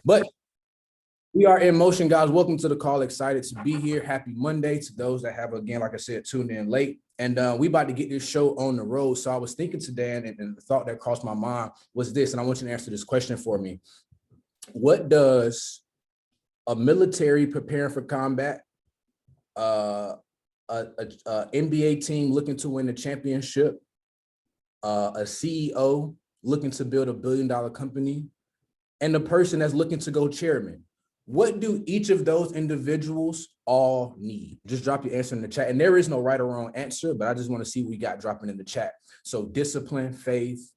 But we are in motion, guys. Welcome to the call. Excited to be here. Happy Monday to those that have, again, like I said, tuned in late. And we about to get this show on the road. So I was thinking today, and the thought that crossed my mind was this, and I want you to answer this question for me. What does a military preparing for combat, a NBA team looking to win the championship, a CEO looking to build $1 billion company, and the person that's looking to go chairman, what do each of those individuals all need? Just drop your answer in the chat. And there is no right or wrong answer, but I just want to see what we got dropping in the chat. So discipline, faith,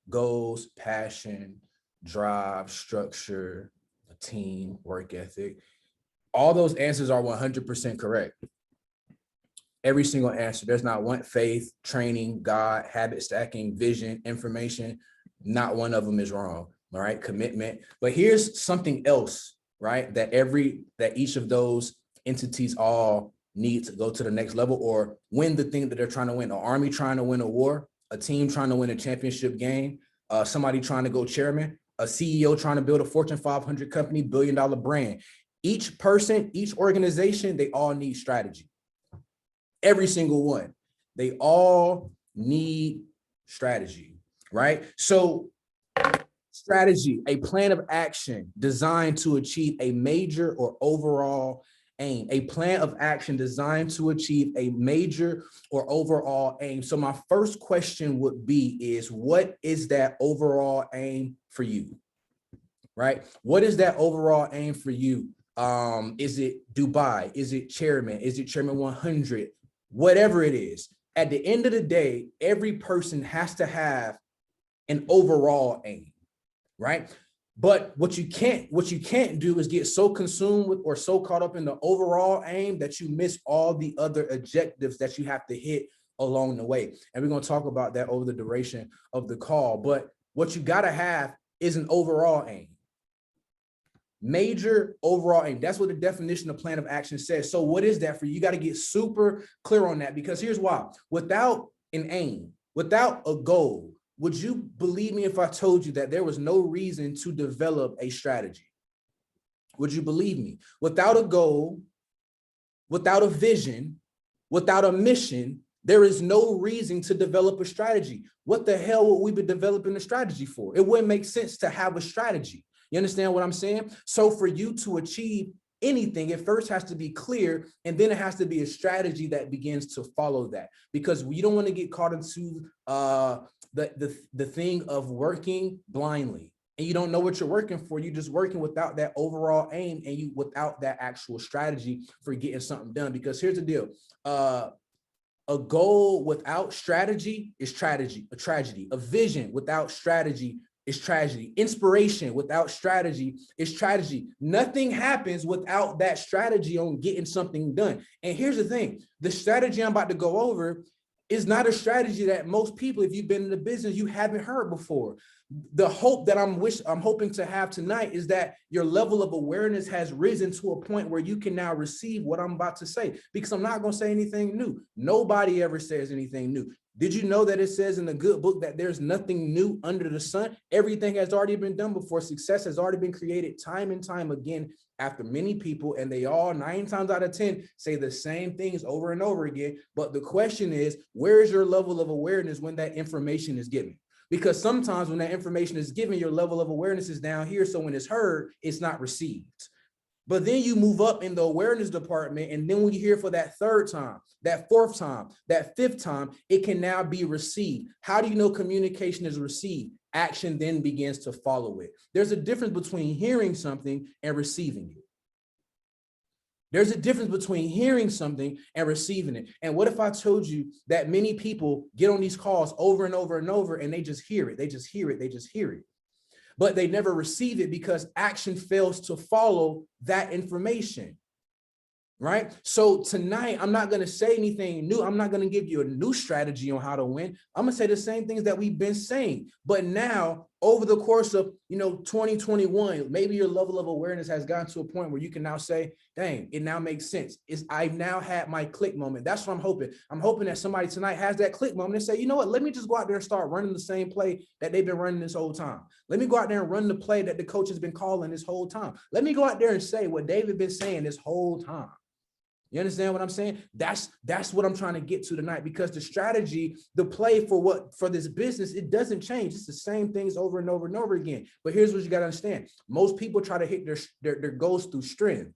goals, passion, drive, structure, a team, work ethic. All those answers are 100% correct. Every single answer. There's not one: faith, training, God, habit stacking, vision, information. Not one of them is wrong. All right, commitment. But here's something else, right? That each of those entities all need to go to the next level or win the thing that they're trying to win. An army trying to win a war, a team trying to win a championship game, somebody trying to go chairman, a CEO trying to build a Fortune 500 company, $1 billion brand. Each person, each organization, they all need strategy. Every single one. They all need strategy, right? So strategy, a plan of action designed to achieve a major or overall aim, a plan of action designed to achieve a major or overall aim. So my first question would be is, what is that overall aim for you, right? What is that overall aim for you? Is it Dubai? Is it chairman? Is it chairman 100? Whatever it is, at the end of the day, every person has to have an overall aim, right? But what you can't do is get so consumed with or so caught up in the overall aim that you miss all the other objectives that you have to hit along the way. And we're going to talk about that over the duration of the call. But what you got to have is an overall aim. Major overall aim. That's what the definition of plan of action says. So what is that for you? You got to get super clear on that, because here's why. Without an aim, without a goal, would you believe me if I told you that there was no reason to develop a strategy? Would you believe me? Without a goal, without a vision, without a mission, there is no reason to develop a strategy. What the hell would we be developing a strategy for? It wouldn't make sense to have a strategy. You understand what I'm saying? So for you to achieve anything, it first has to be clear, and then it has to be a strategy that begins to follow that, because we don't want to get caught into the thing of working blindly, and you don't know what you're working for. You're just working without that overall aim, and you without that actual strategy for getting something done. Because here's the deal. A goal without strategy is a tragedy. A vision without strategy is tragedy. Inspiration without strategy is tragedy. Nothing happens without that strategy on getting something done. And here's the thing, the strategy I'm about to go over is not a strategy that most people, if you've been in the business, you haven't heard before. The hope that I'm hoping to have tonight is that your level of awareness has risen to a point where you can now receive what I'm about to say, because I'm not going to say anything new. Nobody ever says anything new. Did you know that it says in the good book that there's nothing new under the sun? Everything has already been done before. Success has already been created time and time again after many people, and they all 9 times out of 10 say the same things over and over again. But the question is, where is your level of awareness when that information is given? Because sometimes when that information is given, your level of awareness is down here. So when it's heard, it's not received. But then you move up in the awareness department, and then when you hear for that 3rd time, that 4th time, that 5th time, it can now be received. How do you know communication is received? Action then begins to follow it. There's a difference between hearing something and receiving it. There's a difference between hearing something and receiving it. And what if I told you that many people get on these calls over and over and over, and they just hear it, they just hear it, they just hear it, but they never receive it because action fails to follow that information, right? So tonight, I'm not going to say anything new. I'm not going to give you a new strategy on how to win. I'm going to say the same things that we've been saying, but now over the course of, 2021, maybe your level of awareness has gotten to a point where you can now say, dang, it now makes sense. I've now had my click moment. That's what I'm hoping. I'm hoping that somebody tonight has that click moment and say, you know what, let me just go out there and start running the same play that they've been running this whole time. Let me go out there and run the play that the coach has been calling this whole time. Let me go out there and say what David been saying this whole time. You understand what I'm saying? That's what I'm trying to get to tonight, because the strategy, the play for this business, it doesn't change. It's the same things over and over and over again. But here's what you got to understand. Most people try to hit their goals through strength.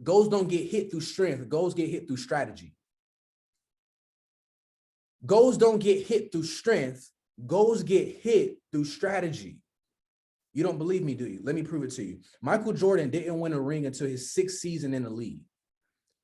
Goals don't get hit through strength. Goals get hit through strategy. Goals don't get hit through strength. Goals get hit through strategy. You don't believe me, do you? Let me prove it to you. Michael Jordan didn't win a ring until his 6th season in the league.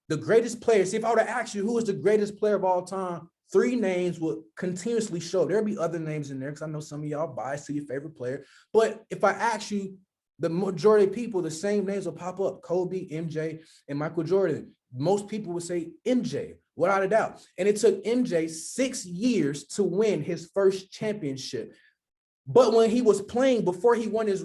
The greatest players, if I were to ask you who is the greatest player of all time, 3 names would continuously show. There'll be other names in there because I know some of y'all biased to your favorite player. But if I ask you, the majority of people, the same names will pop up: Kobe, MJ, and Michael Jordan. Most people would say MJ, without a doubt. And it took MJ 6 years to win his first championship. But when he was playing, before he won his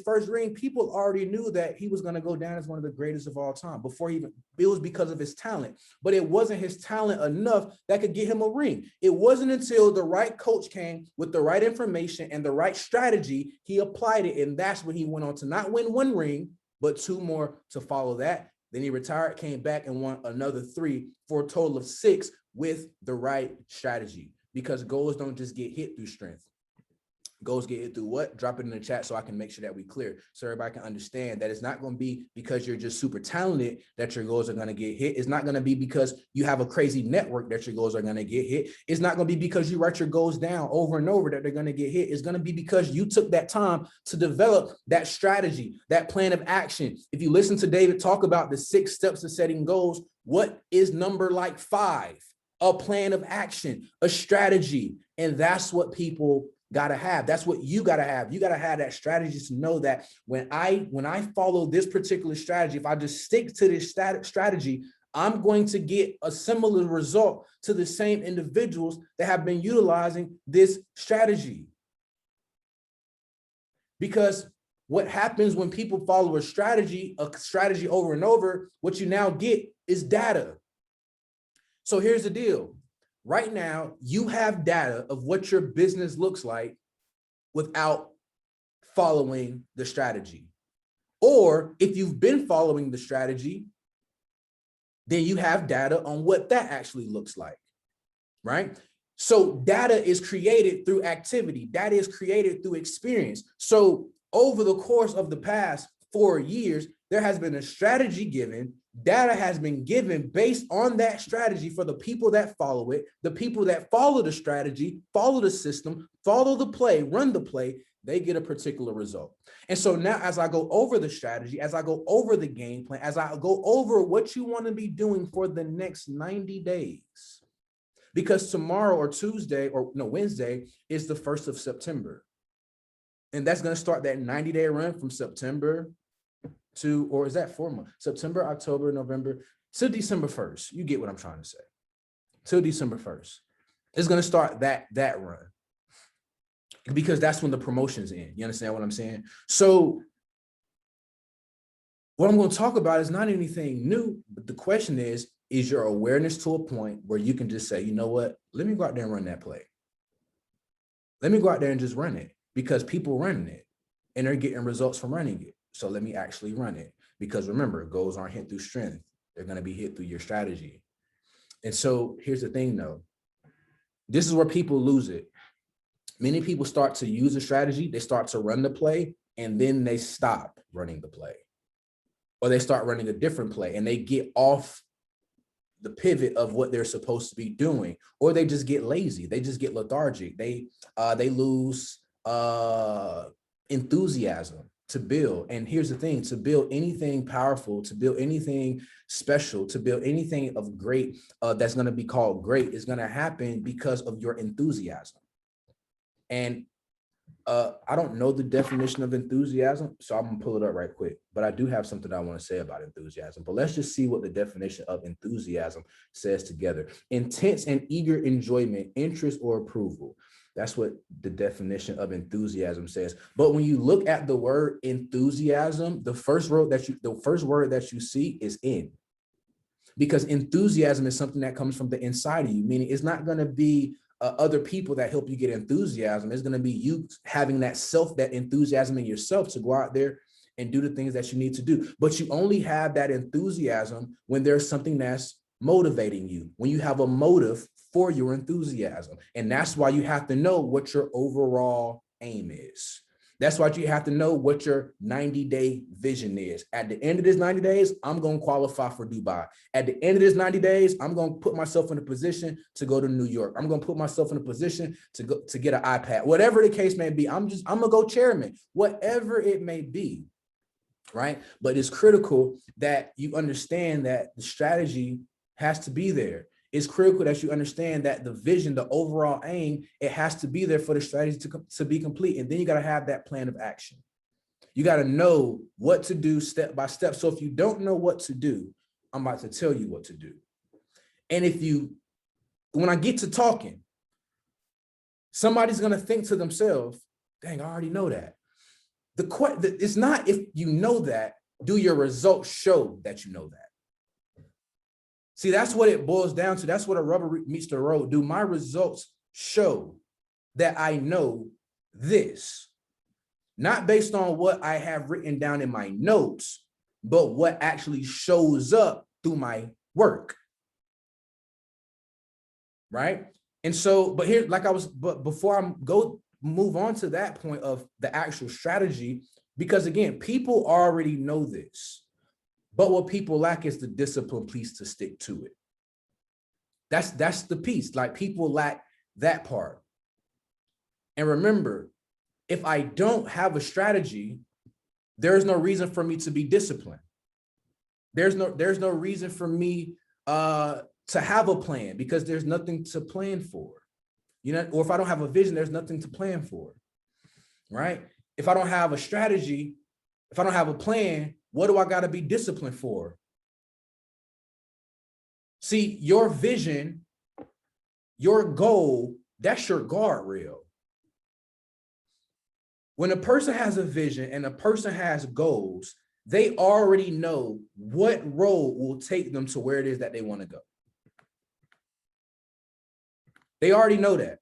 first ring, people already knew that he was going to go down as one of the greatest of all time. It was because of his talent, but it wasn't his talent enough that could get him a ring. It wasn't until the right coach came with the right information and the right strategy, he applied it. And that's when he went on to not win 1 ring, but 2 more to follow that. Then he retired, came back and won another 3 for a total of 6 with the right strategy, because goals don't just get hit through strength. Goals get hit through what? Drop it in the chat so I can make sure that we clear, so everybody can understand that it's not going to be because you're just super talented that your goals are going to get hit. It's not going to be because you have a crazy network that your goals are going to get hit. It's not going to be because you write your goals down over and over that they're going to get hit. It's going to be because you took that time to develop that strategy, that plan of action. If you listen to David talk about the 6 steps to setting goals, what is number like 5? A plan of action, a strategy. And that's what people gotta have. That's what you gotta have. You gotta have that strategy to know that when I follow this particular strategy, if I just stick to this strategy, I'm going to get a similar result to the same individuals that have been utilizing this strategy. Because what happens when people follow a strategy over and over, what you now get is data. So here's the deal. Right now, you have data of what your business looks like without following the strategy. Or if you've been following the strategy, then you have data on what that actually looks like, right? So data is created through activity. Data is created through experience. So over the course of the past 4 years, there has been a strategy given. Data has been given based on that strategy for the people that follow it. The people that follow the strategy, follow the system, follow the play, run the play, they get a particular result. And so now as I go over the strategy, as I go over the game plan, as I go over what you want to be doing for the next 90 days, because tomorrow or Wednesday is the 1st of September. And that's going to start that 90-day run from September to, or is that 4 months? September, October, November, to December 1st. You get what I'm trying to say. Till December 1st. It's going to start that run, because that's when the promotion's in. You understand what I'm saying? So what I'm going to talk about is not anything new, but the question is your awareness to a point where you can just say, you know what, let me go out there and run that play. Let me go out there and just run it, because people running it and they're getting results from running it. So let me actually run it, because remember, goals aren't hit through strength. They're going to be hit through your strategy. And so here's the thing though. This is where people lose it. Many people start to use a strategy. They start to run the play, and then they stop running the play, or they start running a different play and they get off the pivot of what they're supposed to be doing, or they just get lazy. They just get lethargic. They lose enthusiasm to build. And here's the thing, to build anything powerful, to build anything special, to build anything of great, that's going to be called great, is going to happen because of your enthusiasm. And I don't know the definition of enthusiasm, so I'm gonna pull it up right quick, but I do have something I want to say about enthusiasm. But let's just see what the definition of enthusiasm says together. Intense and eager enjoyment, interest, or approval. That's what the definition of enthusiasm says. But when you look at the word enthusiasm, the first word that you see is in. Because enthusiasm is something that comes from the inside of you, meaning it's not going to be other people that help you get enthusiasm. It's going to be you having that enthusiasm in yourself to go out there and do the things that you need to do. But you only have that enthusiasm when there's something that's motivating you, when you have a motive for your enthusiasm. And that's why you have to know what your overall aim is. That's why you have to know what your 90-day vision is. At the end of this 90 days, I'm going to qualify for Dubai. At the end of this 90 days, I'm going to put myself in a position to go to New York. I'm going to put myself in a position to get an iPad. Whatever the case may be, I'm going to go chairman, whatever it may be, right? But it's critical that you understand that the strategy has to be there. It's critical that you understand that the vision, the overall aim, it has to be there for the strategy to be complete. And then you got to have that plan of action. You got to know what to do step by step. So if you don't know what to do, I'm about to tell you what to do. And when I get to talking, somebody's going to think to themselves, dang, I already know that. It's not if you know that, do your results show that you know that? See, that's what it boils down to. That's what a rubber meets the road. Do my results show that I know this? Not based on what I have written down in my notes, but what actually shows up through my work. Right? And so, but before I move on to that point of the actual strategy, because again, people already know this. But what people lack is the discipline piece to stick to it. That's the piece. Like, people lack that part. And remember, if I don't have a strategy, there's no reason for me to be disciplined. There's no reason for me to have a plan, because there's nothing to plan for. Or if I don't have a vision, there's nothing to plan for. Right? If I don't have a strategy, if I don't have a plan, what do I got to be disciplined for? See, your vision, your goal, that's your guardrail. When a person has a vision and a person has goals, they already know what road will take them to where it is that they want to go. They already know that.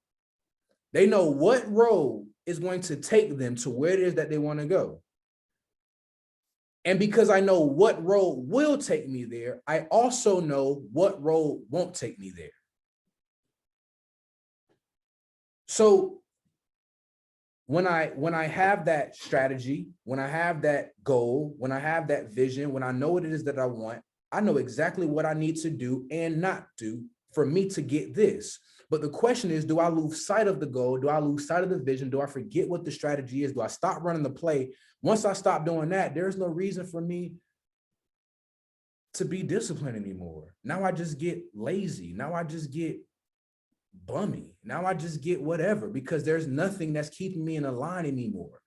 They know what road is going to take them to where it is that they want to go. And because I know what road will take me there, I also know what road won't take me there. So when I have that strategy, when I have that goal, when I have that vision, when I know what it is that I want, I know exactly what I need to do and not do for me to get this. But the question is, do I lose sight of the goal? Do I lose sight of the vision? Do I forget what the strategy is? Do I stop running the play? Once I stop doing that, there's no reason for me to be disciplined anymore. Now I just get lazy. Now I just get bummy. Now I just get whatever, because there's nothing that's keeping me in a line anymore.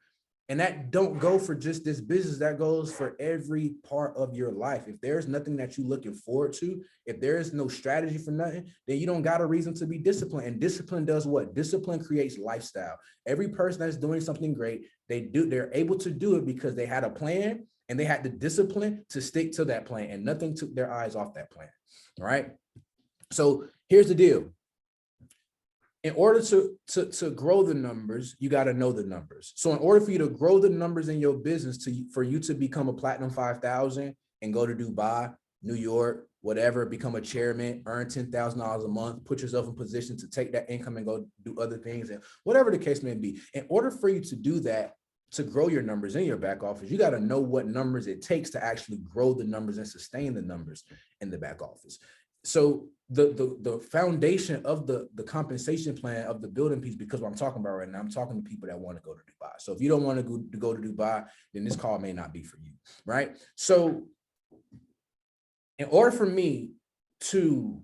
And that don't go for just this business, that goes for every part of your life. If there's nothing that you're looking forward to, if there is no strategy for nothing, then you don't got a reason to be disciplined. And discipline does what? Discipline creates lifestyle. Every person that's doing something great, they're able to do it because they had a plan and they had the discipline to stick to that plan, and nothing took their eyes off that plan. All right. So here's the deal. In order to grow the numbers, you got to know the numbers. So in order for you to grow the numbers in your business, for you to become a Platinum 5,000 and go to Dubai, New York, whatever, become a chairman, earn $10,000 a month, put yourself in position to take that income and go do other things, and whatever the case may be. In order for you to do that, to grow your numbers in your back office, you got to know what numbers it takes to actually grow the numbers and sustain the numbers in the back office. So the foundation of the compensation plan of the building piece, because what I'm talking about right now, I'm talking to people that want to go to Dubai. So if you don't want to go to Dubai, then this call may not be for you, right? So in order for me to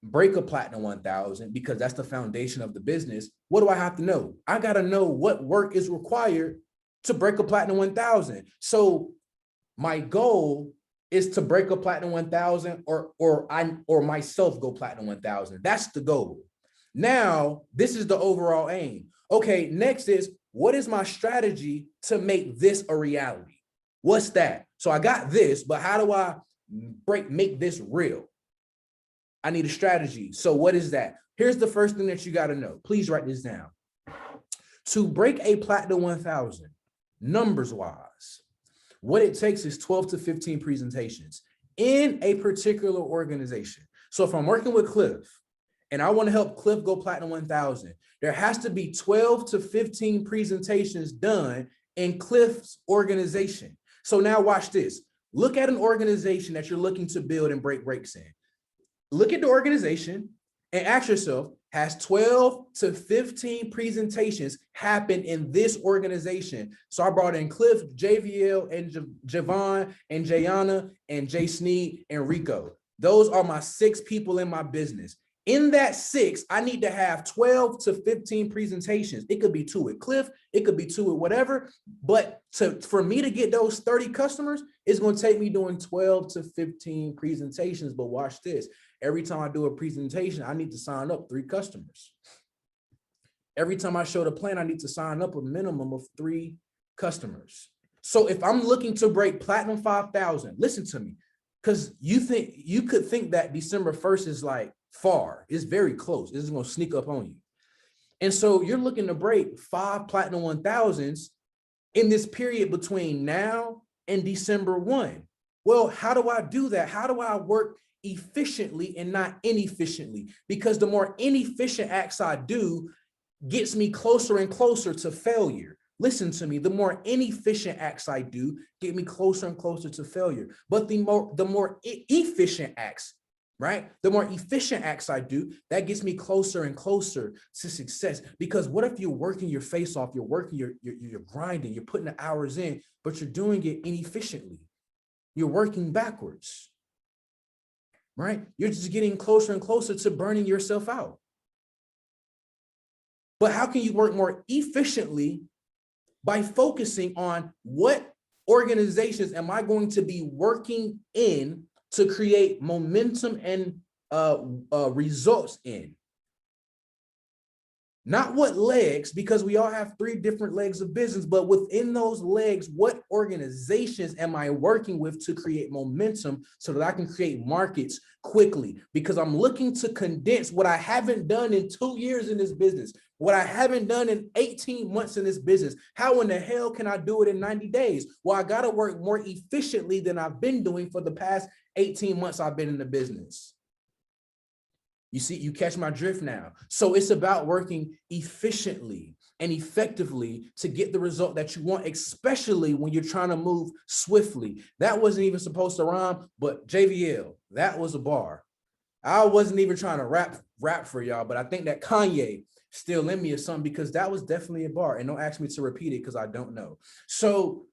break a Platinum 1,000, because that's the foundation of the business, what do I have to know? I got to know what work is required to break a Platinum 1,000. So my goal is to break a Platinum 1,000, or myself go Platinum 1,000. That's the goal. Now, this is the overall aim. Okay, next is, what is my strategy to make this a reality? What's that? So I got this, but how do I make this real? I need a strategy. So what is that? Here's the first thing that you got to know. Please write this down. To break a Platinum 1000, numbers wise, what it takes is 12 to 15 presentations in a particular organization. So if I'm working with Cliff and I want to help Cliff go Platinum 1000, there has to be 12 to 15 presentations done in Cliff's organization. So now watch this. Look at an organization that you're looking to build and break breaks in. Look at the organization and ask yourself, has 12 to 15 presentations happened in this organization? So I brought in Cliff, JVL, and Javon, and Jayana, and Jay Sneed, and Rico. Those are my 6 people in my business. In that 6, I need to have 12 to 15 presentations. It could be 2 with Cliff, it could be 2 with whatever, but for me to get those 30 customers, it's going to take me doing 12 to 15 presentations. But watch this. Every time I do a presentation, I need to sign up 3 customers. Every time I show the plan, I need to sign up a minimum of 3 customers. So if I'm looking to break Platinum 5000, listen to me, because you could think that December 1st is like far. It's very close. This is going to sneak up on you. And so you're looking to break 5 Platinum 1000s in this period between now and December 1. Well, how do I do that? How do I work efficiently and not inefficiently? Because the more inefficient acts I do gets me closer and closer to failure. Listen to me, the more inefficient acts I do get me closer and closer to failure. But the more efficient acts, right? The more efficient acts I do, that gets me closer and closer to success. Because what if you're working your face off, you're working, you're grinding, you're putting the hours in, but you're doing it inefficiently. You're working backwards. Right? You're just getting closer and closer to burning yourself out. But how can you work more efficiently? By focusing on what organizations am I going to be working in to create momentum and results in. Not what legs, because we all have 3 different legs of business, but within those legs, what organizations am I working with to create momentum so that I can create markets quickly? Because I'm looking to condense what I haven't done in 2 years in this business, what I haven't done in 18 months in this business. How in the hell can I do it in 90 days? Well, I got to work more efficiently than I've been doing for the past 18 months I've been in the business. You see, you catch my drift now. So it's about working efficiently and effectively to get the result that you want, especially when you're trying to move swiftly. That wasn't even supposed to rhyme, but JVL, that was a bar. I wasn't even trying to rap for y'all, but I think that Kanye still in me or something, because that was definitely a bar. And don't ask me to repeat it because I don't know. So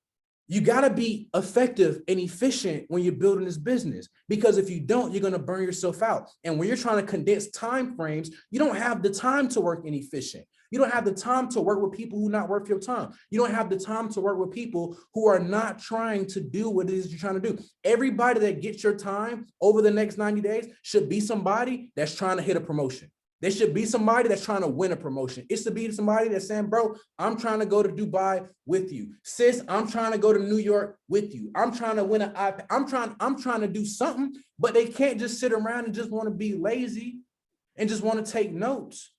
you got to be effective and efficient when you're building this business, because if you don't, you're going to burn yourself out. And when you're trying to condense time frames, you don't have the time to work inefficient. You don't have the time to work with people who are not worth your time. You don't have the time to work with people who are not trying to do what it is you're trying to do. Everybody that gets your time over the next 90 days should be somebody that's trying to hit a promotion. There should be somebody that's trying to win a promotion. It's to be somebody that's saying, bro, I'm trying to go to Dubai with you. Sis, I'm trying to go to New York with you. I'm trying to win an iPad. I'm trying to do something, but they can't just sit around and just want to be lazy and just want to take notes.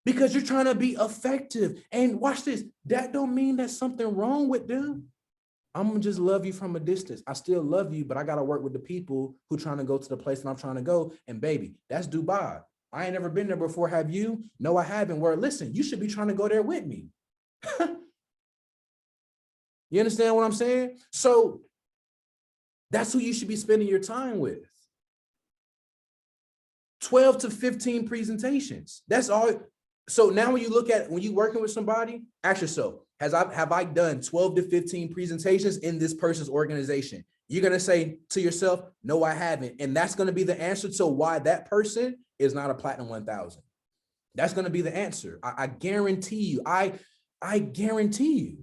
Because you're trying to be effective. And watch this. That don't mean there's something wrong with them. I'm gonna just love you from a distance. I still love you, but I gotta work with the people who trying to go to the place that I'm trying to go. And baby, that's Dubai. I ain't never been there before. Have you? No, I haven't. Well, listen, you should be trying to go there with me. You understand what I'm saying? So that's who you should be spending your time with. 12 to 15 presentations. That's all. So now when you look at, when you're working with somebody, ask yourself, have I done 12 to 15 presentations in this person's organization? You're going to say to yourself, no, I haven't. And that's going to be the answer to why that person is not a Platinum 1000. That's going to be the answer. I guarantee you. I guarantee you.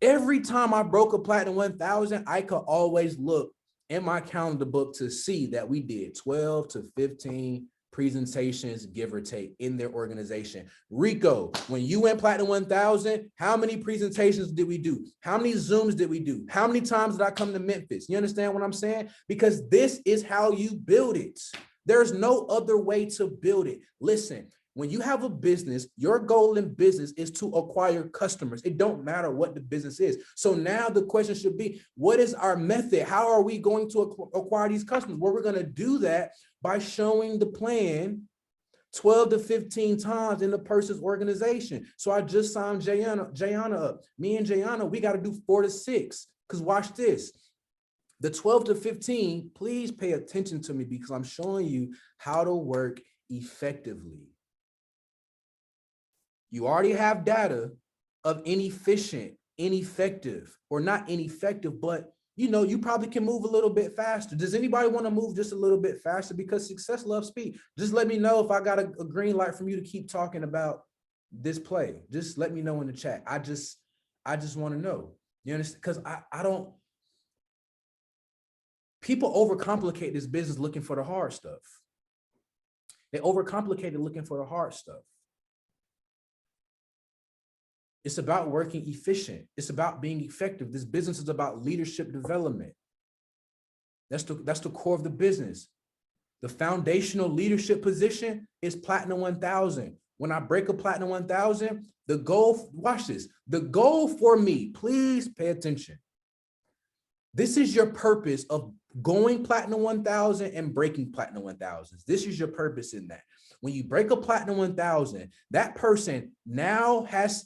Every time I broke a Platinum 1000, I could always look in my calendar book to see that we did 12 to 15 presentations, give or take, in their organization. Rico, when you went Platinum 1000, how many presentations did we do? How many Zooms did we do? How many times did I come to Memphis? You understand what I'm saying? Because this is how you build it. There's no other way to build it. Listen, when you have a business, your goal in business is to acquire customers. It don't matter what the business is. So now the question should be, what is our method? How are we going to acquire these customers? Well, we're going to do that by showing the plan 12 to 15 times in the person's organization. So I just signed Jayana up. Me and Jayana, we got to do 4 to 6. Because watch this. The 12 to 15, please pay attention to me because I'm showing you how to work effectively. You already have data of inefficient, ineffective, or not ineffective, but you probably can move a little bit faster. Does anybody want to move just a little bit faster? Because success loves speed. Just let me know if I got a green light from you to keep talking about this play. Just let me know in the chat. I just want to know. You understand? Because I don't, people overcomplicate this business looking for the hard stuff. They overcomplicate it looking for the hard stuff. It's about working efficient. It's about being effective. This business is about leadership development. That's the core of the business. The foundational leadership position is Platinum 1000. When I break a Platinum 1000, the goal, watch this, the goal for me, please pay attention. This is your purpose of going Platinum 1000 and breaking Platinum 1000s. This is your purpose in that. When you break a Platinum 1000, that person now has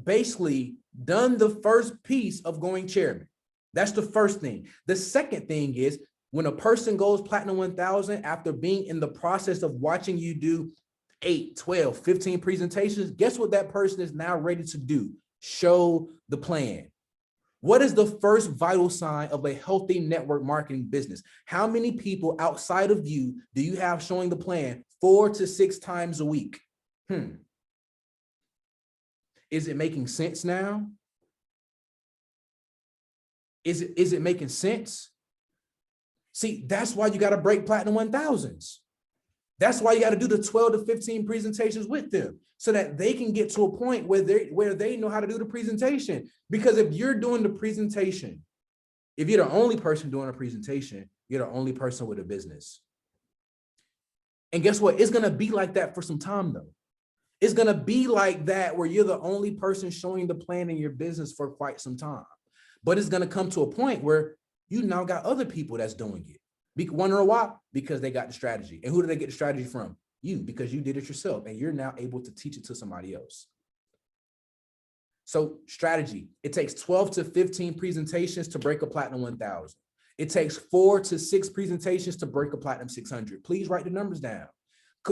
basically done the first piece of going chairman. That's the first thing. The second thing is when a person goes Platinum 1000 after being in the process of watching you do 8, 12, 15 presentations, guess what that person is now ready to do? Show the plan. What is the first vital sign of a healthy network marketing business? How many people outside of you do you have showing the plan 4 to 6 times a week? Is it making sense now? Is it making sense? See, that's why you got to break Platinum 1000s. That's why you got to do the 12 to 15 presentations with them so that they can get to a point where they know how to do the presentation. Because if you're doing the presentation, if you're the only person doing a presentation, you're the only person with a business. And guess what? It's going to be like that for some time though. It's going to be like that where you're the only person showing the plan in your business for quite some time. But it's going to come to a point where you now got other people that's doing it. Wonder why? Because they got the strategy. And who do they get the strategy from? You, because you did it yourself and you're now able to teach it to somebody else. So strategy, it takes 12 to 15 presentations to break a Platinum 1000. It takes 4 to 6 presentations to break a Platinum 600. Please write the numbers down.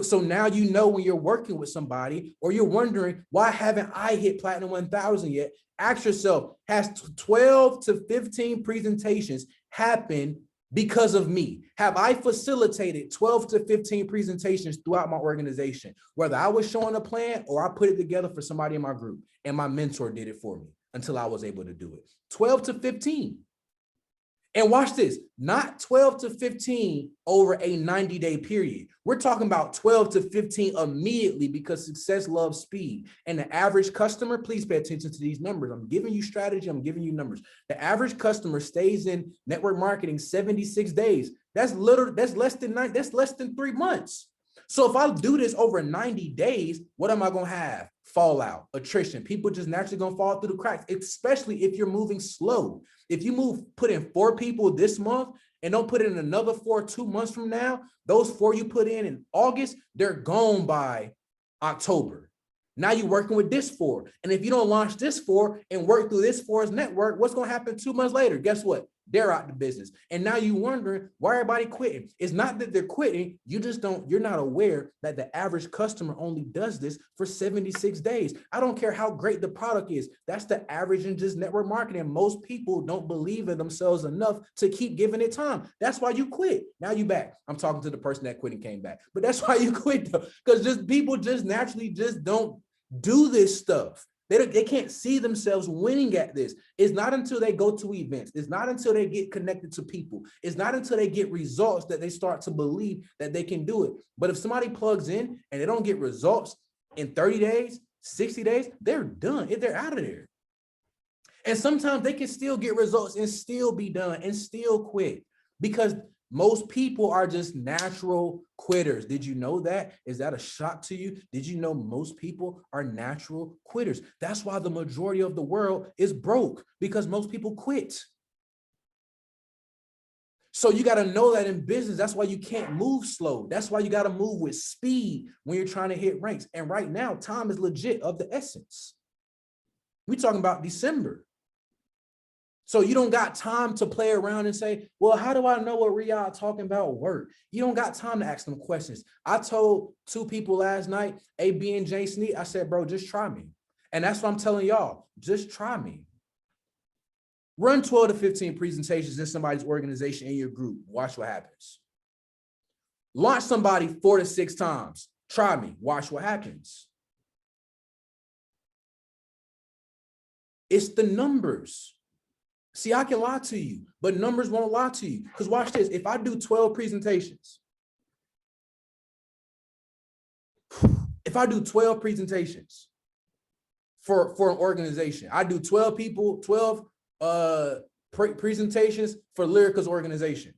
So now you know when you're working with somebody or you're wondering, why haven't I hit Platinum 1000 yet? Ask yourself, has 12 to 15 presentations happened because of me? Have I facilitated 12 to 15 presentations throughout my organization, whether I was showing a plan or I put it together for somebody in my group and my mentor did it for me until I was able to do it? 12 to 15. And watch this, not 12 to 15 over a 90-day period. We're talking about 12 to 15 immediately because success loves speed. And the average customer, please pay attention to these numbers. I'm giving you strategy, I'm giving you numbers. The average customer stays in network marketing 76 days. That's less than 3 months. So if I do this over 90 days, what am I going to have? Fallout, attrition. People just naturally going to fall through the cracks, especially if you're moving slow. If you put in 4 people this month and don't put in another 4 2 months from now, those 4 you put in August, they're gone by October. Now you're working with this 4. And if you don't launch this 4 and work through this 4's network, what's going to happen 2 months later? Guess what? They're out the business. And now you're wondering why everybody quitting. It's not that they're quitting. You're not aware that the average customer only does this for 76 days. I don't care how great the product is. That's the average in just network marketing. Most people don't believe in themselves enough to keep giving it time. That's why you quit. Now you back. I'm talking to the person that quit and came back, but that's why you quit though. Because people just naturally just don't do this stuff. They can't see themselves winning at this. It's not until they go to events. It's not until they get connected to people. It's not until they get results that they start to believe that they can do it. But if somebody plugs in and they don't get results in 30 days, 60 days, they're done. They're out of there. And sometimes they can still get results and still be done and still quit, because most people are just natural quitters. Did you know that? Is that a shock to you? Did you know most people are natural quitters? That's why the majority of the world is broke, because most people quit. So you got to know that in business. That's why you can't move slow. That's why you got to move with speed when you're trying to hit ranks. And right now, time is legit of the essence. We're talking about December. So you don't got time to play around and say, well, how do I know what Riyadh talking about work? You don't got time to ask them questions. I told 2 people last night, A, B, and J Sneak, I said, bro, just try me. And that's what I'm telling y'all. Just try me. Run 12 to 15 presentations in somebody's organization in your group. Watch what happens. Launch somebody 4 to 6 times. Try me. Watch what happens. It's the numbers. See, I can lie to you, but numbers won't lie to you. Because watch this. If I do 12 presentations, for an organization, I do 12 people, 12 presentations for Lyrica's organization.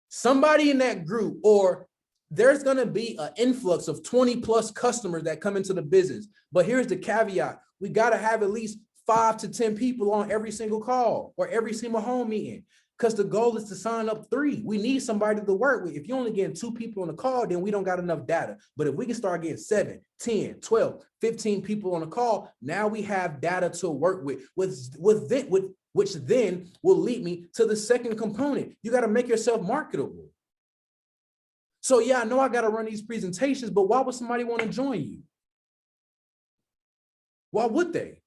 Somebody in that group, or there's going to be an influx of 20 plus customers that come into the business. But here's the caveat. We got to have at least 5 to 10 people on every single call or every single home meeting, because the goal is to sign up 3. We need somebody to work with. If you're only getting 2 people on the call, then we don't got enough data. But if we can start getting 7, 10, 12, 15 people on the call, now we have data to work with, which then will lead me to the second component. You got to make yourself marketable. So yeah, I know I got to run these presentations, but why would somebody want to join you? Why would they?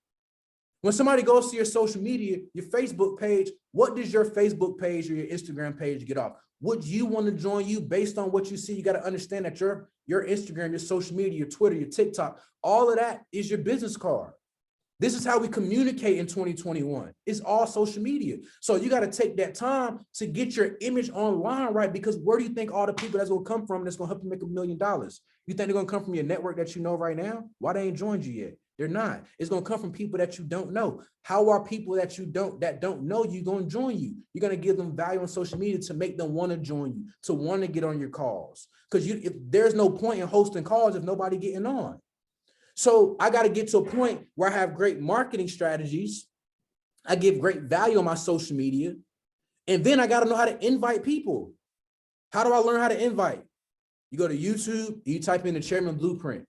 When somebody goes to your social media, your Facebook page, what does your Facebook page or your Instagram page get off? Would you want to join you based on what you see? You got to understand that your Instagram, your social media, your Twitter, your TikTok, all of that is your business card. This is how we communicate in 2021. It's all social media. So you got to take that time to get your image online right, because where do you think all the people that's going to come from that's going to help you make $1 million? You think they're going to come from your network that you know right now? Why they ain't joined you yet? They're not. It's going to come from people that you don't know. How are people that don't know you going to join you? You're going to give them value on social media to make them want to join you, to want to get on your calls. Because if there's no point in hosting calls if nobody getting on. So I got to get to a point where I have great marketing strategies. I give great value on my social media. And then I got to know how to invite people. How do I learn how to invite? You go to YouTube, you type in the Chairman Blueprint.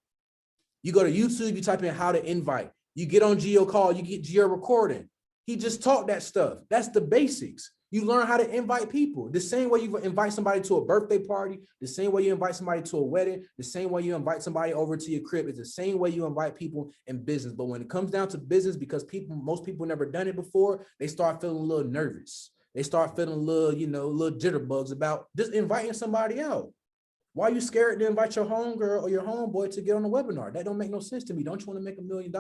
You go to YouTube, you type in how to invite. You get on Geo Call, you get Geo recording. He just taught that stuff. That's the basics. You learn how to invite people. The same way you invite somebody to a birthday party, the same way you invite somebody to a wedding, the same way you invite somebody over to your crib, is the same way you invite people in business. But when it comes down to business, because most people never done it before, they start feeling a little nervous. They start feeling a little jitterbugs about just inviting somebody out. Why are you scared to invite your homegirl or your homeboy to get on the webinar? That don't make no sense to me. Don't you want to make $1 million?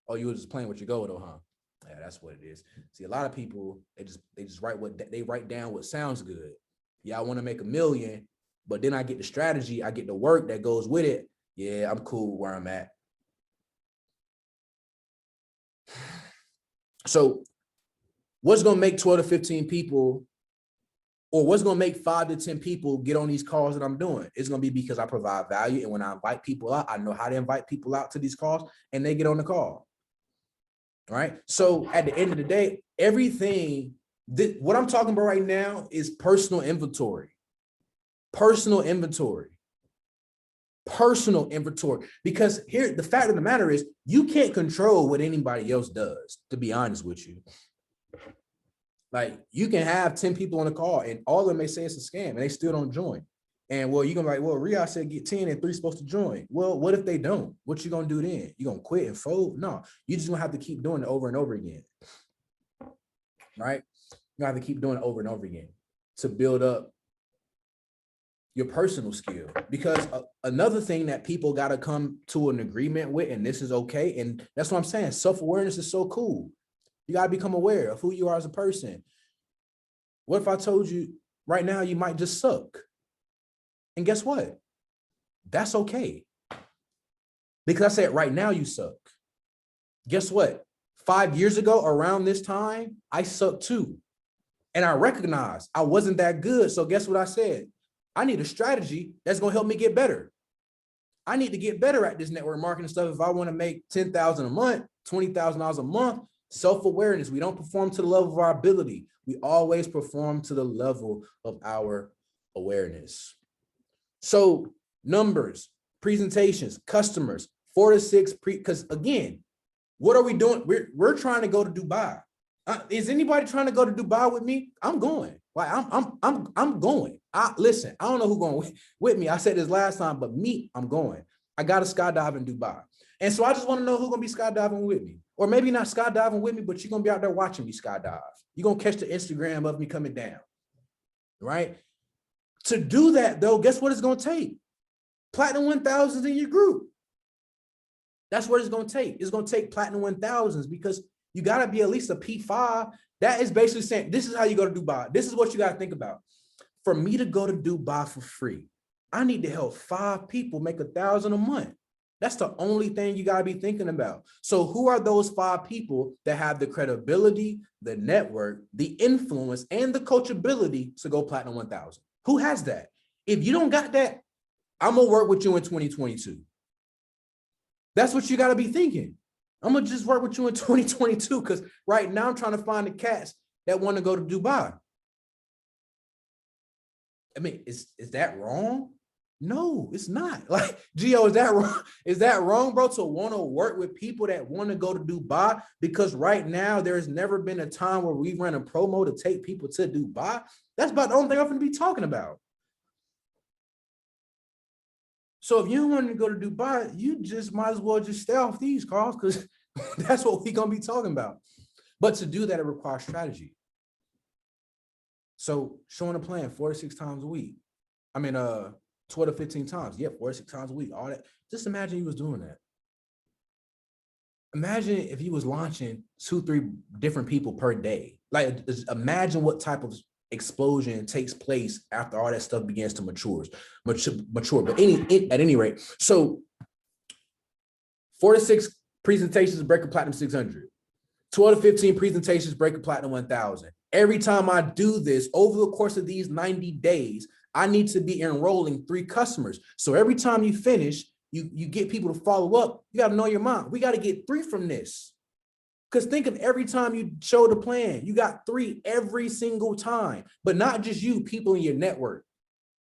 Oh, you were just playing with your goal though, huh? Yeah, that's what it is. See, a lot of people, they just write down what sounds good. Yeah, I want to make $1 million, but then I get the strategy, I get the work that goes with it. Yeah, I'm cool where I'm at. So what's going to make 12 to 15 people, or what's going to make 5 to 10 people get on these calls that I'm doing? It's going to be because I provide value. And when I invite people out, I know how to invite people out to these calls and they get on the call. All right. So at the end of the day, what I'm talking about right now is personal inventory. Personal inventory. Personal inventory. Because here, the fact of the matter is, you can't control what anybody else does, to be honest with you. Like, you can have 10 people on the call and all of them may say it's a scam and they still don't join. And well, you're gonna be like, well, Riyadh said get 10 and 3 supposed to join. Well, what if they don't? What you gonna do then? You gonna quit and fold? No, you just gonna have to keep doing it over and over again. Right? You have to keep doing it over and over again to build up your personal skill, because another thing that people got to come to an agreement with, and this is okay, and that's what I'm saying, self-awareness is so cool. You got to become aware of who you are as a person. What if I told you right now you might just suck? And guess what? That's okay. Because I said right now you suck. Guess what? 5 years ago, around this time, I sucked too. And I recognized I wasn't that good. So guess what I said? I need a strategy that's going to help me get better. I need to get better at this network marketing stuff if I want to make $10,000 a month, $20,000 a month. Self-awareness. We don't perform to the level of our ability. We always perform to the level of our awareness. So numbers, presentations, customers, 4 to 6 because again, what are we doing? We're trying to go to Dubai. Is anybody trying to go to Dubai with me? I'm going. Like I'm going. Listen, I don't know who's going with me. I said this last time, but me, I'm going. I got to skydive in Dubai. And so I just want to know who's going to be skydiving with me. Or maybe not skydiving with me, but you're going to be out there watching me skydive. You're going to catch the Instagram of me coming down. Right? To do that, though, guess what it's going to take? Platinum 1000s in your group. That's what it's going to take. It's going to take Platinum 1000s because you got to be at least a P5. That is basically saying, this is how you go to Dubai. This is what you got to think about. For me to go to Dubai for free, I need to help 5 people make $1,000 a month. That's the only thing you got to be thinking about. So who are those 5 people that have the credibility, the network, the influence, and the coachability to go Platinum 1000? Who has that? If you don't got that, I'm going to work with you in 2022. That's what you got to be thinking. I'm going to just work with you in 2022 because right now I'm trying to find the cats that want to go to Dubai. I mean, is that wrong? No, it's not. Like, Gio, is that wrong? Is that wrong, bro, to want to work with people that want to go to Dubai? Because right now, there's never been a time where we ran a promo to take people to Dubai. That's about the only thing I'm going to be talking about. So if you don't want to go to Dubai, you just might as well just stay off these calls because that's what we're going to be talking about. But to do that, it requires strategy. So showing a plan 4 to 6 times a week. I mean, 12 to 15 times. Yeah, 4 to 6 times a week. All that. Just imagine he was doing that. Imagine if he was launching 2-3 different people per day. Like, imagine what type of explosion takes place after all that stuff begins to mature. But at any rate, so 4 to 6 presentations break a Platinum 600. 12 to 15 presentations break a Platinum 1000. Every time I do this over the course of these 90 days, I need to be enrolling 3 customers. So every time you finish, you get people to follow up. You got to know your mind. We got to get 3 from this. Because think of every time you show the plan, you got 3 every single time, but not just you, people in your network.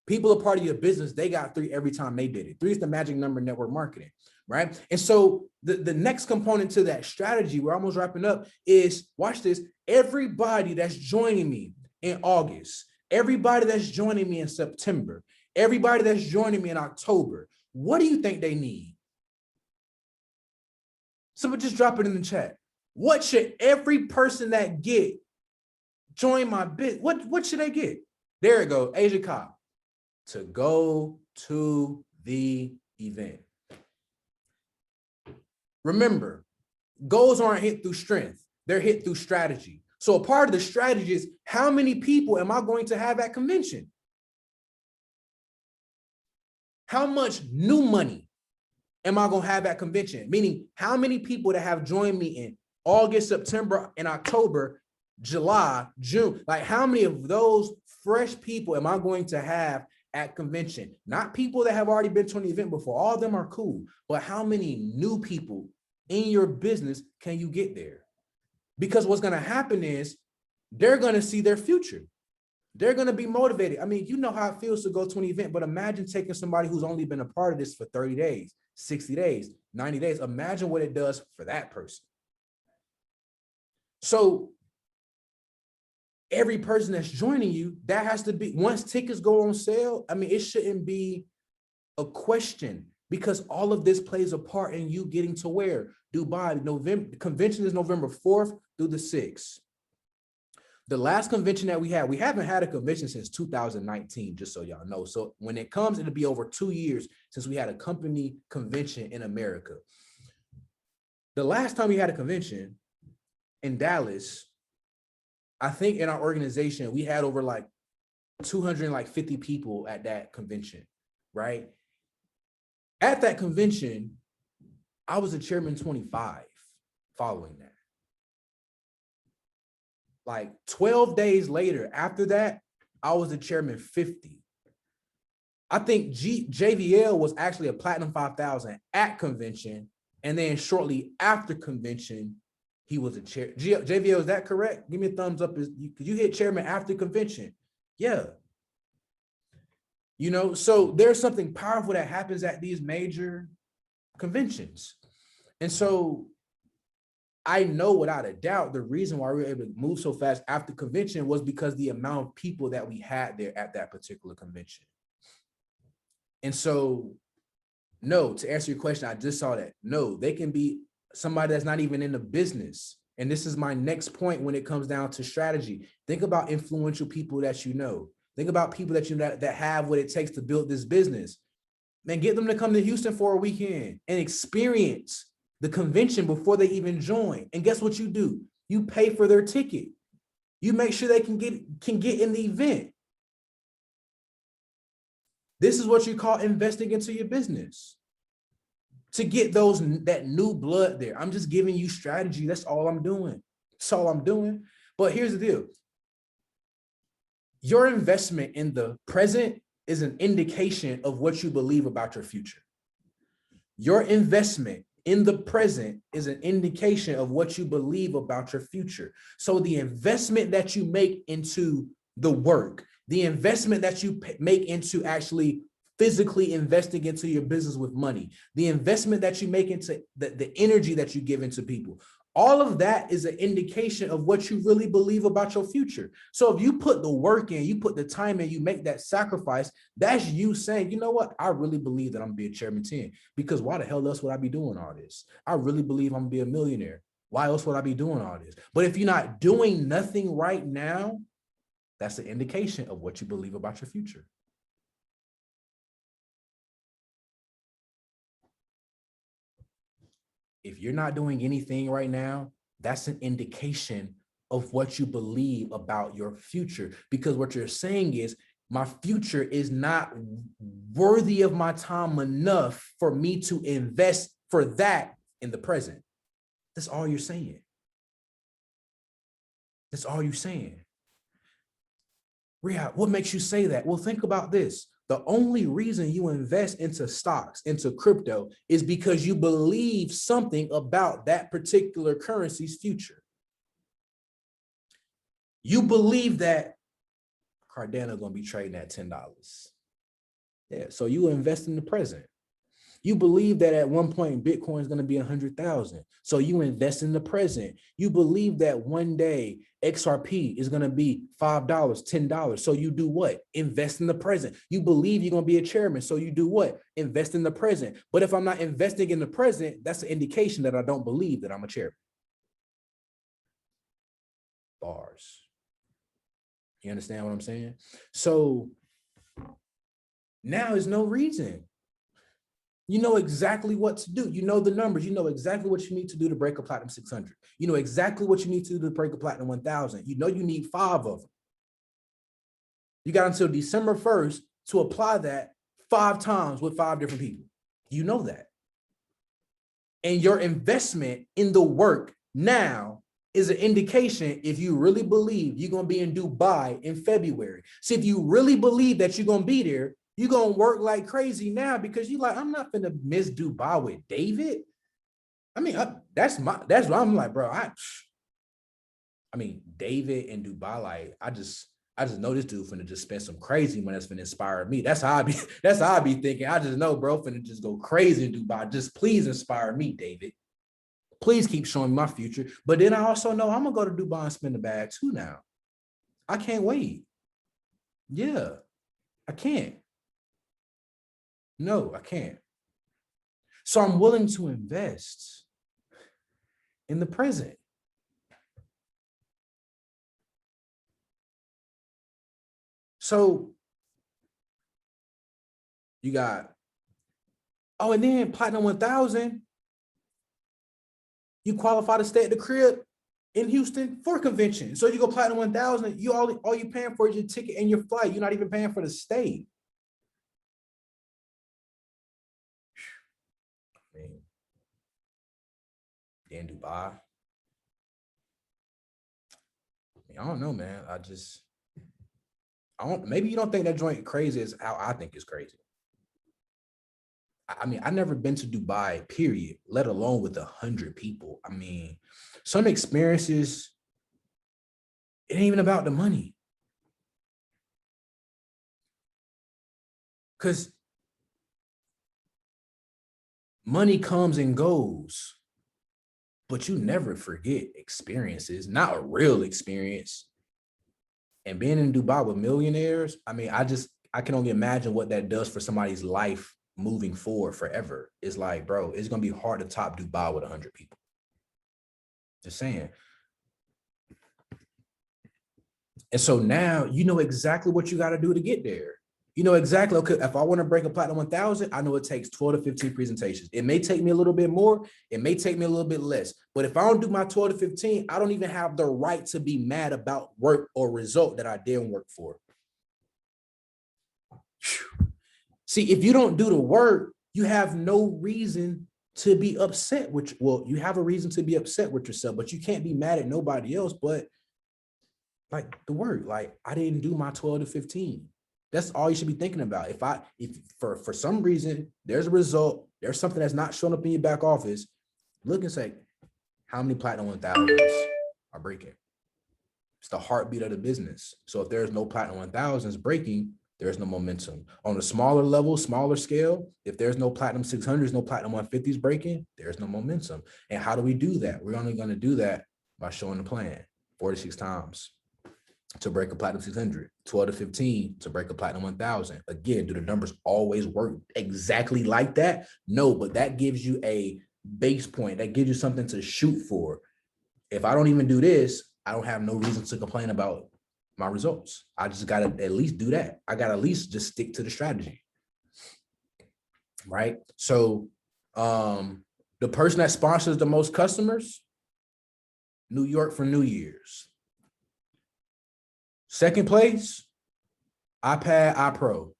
People are part of your business. They got 3 every time they did it. 3 is the magic number in network marketing, right? And so the next component to that strategy, we're almost wrapping up, is, watch this, everybody that's joining me in August, everybody that's joining me in September, everybody that's joining me in October, what do you think they need? Someone just drop it in the chat. What should every person that join my business, what should they get? There it goes, Asia Cobb. To go to the event. Remember, goals aren't hit through strength. They're hit through strategy. So a part of the strategy is, how many people am I going to have at convention? How much new money am I going to have at convention? Meaning, how many people that have joined me in August, September, and October, July, June, like how many of those fresh people am I going to have at convention? Not people that have already been to an event before. All of them are cool. But how many new people in your business can you get there? Because what's going to happen is they're going to see their future. They're going to be motivated. I mean, you know how it feels to go to an event, but imagine taking somebody who's only been a part of this for 30 days, 60 days, 90 days. Imagine what it does for that person. So every person that's joining you, that has to be, once tickets go on sale, I mean, it shouldn't be a question, because all of this plays a part in you getting to where? Dubai. November, the convention is November 4th through the 6th. The last convention that we haven't had a convention since 2019, just so y'all know. So when it comes, it'll be over 2 years since we had a company convention in America. The last time we had a convention in Dallas, I think in our organization, we had over like 250 people at that convention, right? At that convention, I was a chairman 25 following that. Like 12 days later, after that, I was a chairman 50. I think JVL was actually a platinum 5,000 at convention. And then shortly after convention, he was a chair. JVL, is that correct? Give me a thumbs up. Could you hit chairman after convention? Yeah. You know, so there's something powerful that happens at these major conventions. And so I know without a doubt, the reason why we were able to move so fast after convention was because the amount of people that we had there at that particular convention. And so, no, to answer your question, I just saw that. No, they can be somebody that's not even in the business. And this is my next point when it comes down to strategy. Think about influential people that you know. Think about people that you know that have what it takes to build this business. Man, get them to come to Houston for a weekend and experience the convention before they even join. And guess what you do? You pay for their ticket. You make sure they can get in the event. This is what you call investing into your business. To get that new blood there. I'm just giving you strategy. That's all I'm doing. That's all I'm doing. But here's the deal. Your investment in the present is an indication of what you believe about your future. Your investment in the present is an indication of what you believe about your future. So the investment that you make into the work, the investment that you make into actually physically investing into your business with money, the investment that you make into the energy that you give into people, all of that is an indication of what you really believe about your future. So if you put the work in, you put the time in, you make that sacrifice, that's you saying, you know what? I really believe that I'm gonna be a chairman 10, because why the hell else would I be doing all this? I really believe I'm gonna be a millionaire. Why else would I be doing all this? But if you're not doing nothing right now, that's an indication of what you believe about your future. If you're not doing anything right now, that's an indication of what you believe about your future. Because what you're saying is, my future is not worthy of my time enough for me to invest for that in the present. That's all you're saying. That's all you're saying. Riyadh, what makes you say that? Well, think about this. The only reason you invest into stocks, into crypto, is because you believe something about that particular currency's future. You believe that Cardano is going to be trading at $10. Yeah, so you invest in the present. You believe that at one point Bitcoin is going to be 100,000. So you invest in the present. You believe that one day XRP is going to be $5, $10. So you do what? Invest in the present. You believe you're going to be a chairman. So you do what? Invest in the present. But if I'm not investing in the present, that's an indication that I don't believe that I'm a chairman. Bars. You understand what I'm saying? So now is no reason. You know exactly what to do. You know the numbers. You know exactly what you need to do to break a platinum 600. You know exactly what you need to do to break a platinum 1000. You know you need 5 of them. You got until December 1st to apply that 5 times with 5 different people. You know that. And your investment in the work now is an indication if you really believe you're going to be in Dubai in February. See, if you really believe that you're going to be there, you're going to work like crazy now, because you're like, I'm not going to miss Dubai with David. I mean, that's what I'm like, bro. I mean, David and Dubai, like, I just know this dude finna just spend some crazy money that's finna inspire me. That's how I be thinking. I just know, bro, finna just go crazy in Dubai. Just please inspire me, David. Please keep showing me my future. But then I also know I'm gonna go to Dubai and spend the bag too now. I can't wait. Yeah, I can't. No, I can't. So I'm willing to invest in the present. So you got, oh, and then Platinum 1000, you qualify to stay at the crib in Houston for convention. So you go Platinum 1000, you all you paying for is your ticket and your flight. You're not even paying for the stay. Man. Then Dubai. I don't know, man. Maybe you don't think that joint crazy as how I think it's crazy. I mean, I've never been to Dubai, period, let alone with 100 people. I mean, some experiences, it ain't even about the money. Because money comes and goes, but you never forget experiences, not a real experience. And being in Dubai with millionaires, I mean, I can only imagine what that does for somebody's life moving forward forever. It's like, bro, it's going to be hard to top Dubai with 100 people. Just saying. And so now you know exactly what you got to do to get there. You know exactly, okay, if I want to break a Platinum 1000, I know it takes 12 to 15 presentations. It may take me a little bit more. It may take me a little bit less. But if I don't do my 12 to 15, I don't even have the right to be mad about work or result that I didn't work for. See, if you don't do the work, you have no reason to be upset with, well, you have a reason to be upset with yourself, but you can't be mad at nobody else. But like the work, like I didn't do my 12 to 15. That's all you should be thinking about. If for some reason there's a result, there's something that's not showing up in your back office, look and say, how many Platinum 1000s are breaking? It's the heartbeat of the business. So if there's no Platinum 1000s breaking, there's no momentum. On a smaller level, smaller scale, if there's no Platinum 600s, no Platinum 150s breaking, there's no momentum. And how do we do that? We're only going to do that by showing the plan 46 times to break a Platinum 600, 12 to 15 to break a Platinum 1000. Again, do the numbers always work exactly like that? No, but that gives you a base point. That gives you something to shoot for. If I don't even do this, I don't have no reason to complain about my results. I just got to at least do that. I got to at least just stick to the strategy. Right? So the person that sponsors the most customers, New York for New Year's. Second place, iPad iPro.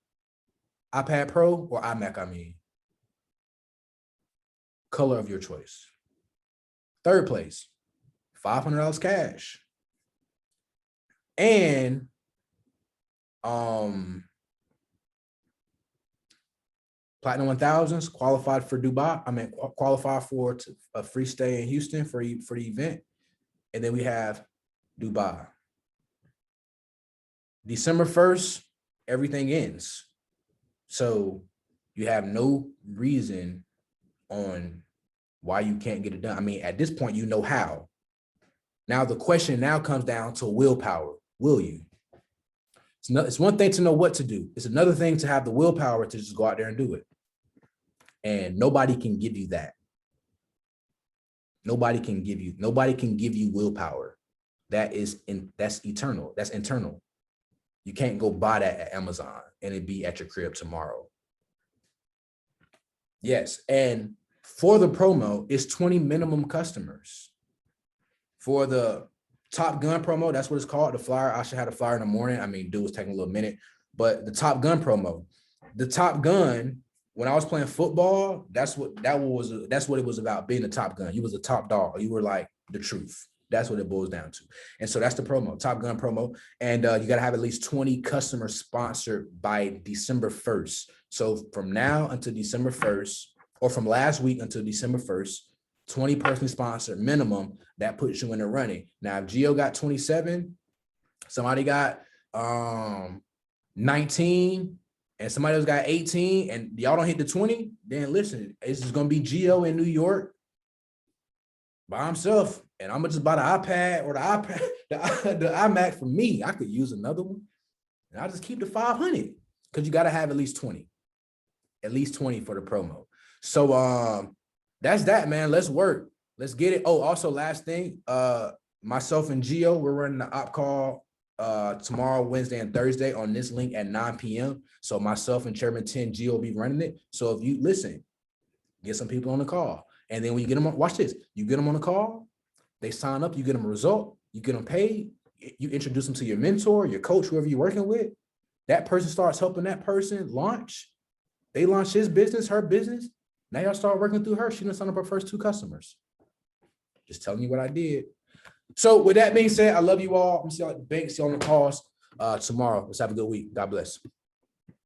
iPad Pro or iMac, I mean. Color of your choice. Third place, $500 cash. And Platinum 1000s qualified for Dubai. I mean, qualified for a free stay in Houston for the event. And then we have Dubai. December 1st, everything ends. So you have no reason on why you can't get it done. I mean, at this point, you know how. Now the question now comes down to willpower. Will you? It's one thing to know what to do. It's another thing to have the willpower to just go out there and do it. And nobody can give you that. Nobody can give you willpower. That's eternal. That's internal. You can't go buy that at Amazon and it be at your crib tomorrow. Yes, and for the promo, it's 20 minimum customers. For the Top Gun promo, that's what it's called, the flyer. I should have the flyer in the morning. I mean, dude was taking a little minute, but the Top Gun promo, the Top Gun, when I was playing football, that's what it was about, being a Top Gun. You was a top dog. You were like the truth. That's what it boils down to. And so that's the promo, Top Gun promo. And you got to have at least 20 customers sponsored by December 1st. So from now until December 1st, or from last week until December 1st, 20 personally sponsored minimum, that puts you in the running. Now, if Gio got 27, somebody got 19, and somebody else got 18, and y'all don't hit the 20, then listen, it's just going to be Gio in New York by himself. And I'm gonna just buy the iPad or the iMac for me. I could use another one. And I'll just keep the 500 because you got to have at least 20 for the promo. So that's that, man. Let's work. Let's get it. Oh, also last thing, myself and Gio, we're running the op call tomorrow, Wednesday, and Thursday on this link at 9 p.m. So myself and Chairman 10G will be running it. So if you listen, get some people on the call. And then when you get them on, watch this, you get them on the call, they sign up, you get them a result, you get them paid, you introduce them to your mentor, your coach, whoever you're working with. That person starts helping that person launch. They launch his business, her business. Now y'all start working through her. She done signed up her first 2 customers. Just telling you what I did. So with that being said, I love you all. I'm see you at the bank, see you on the calls tomorrow. Let's have a good week. God bless.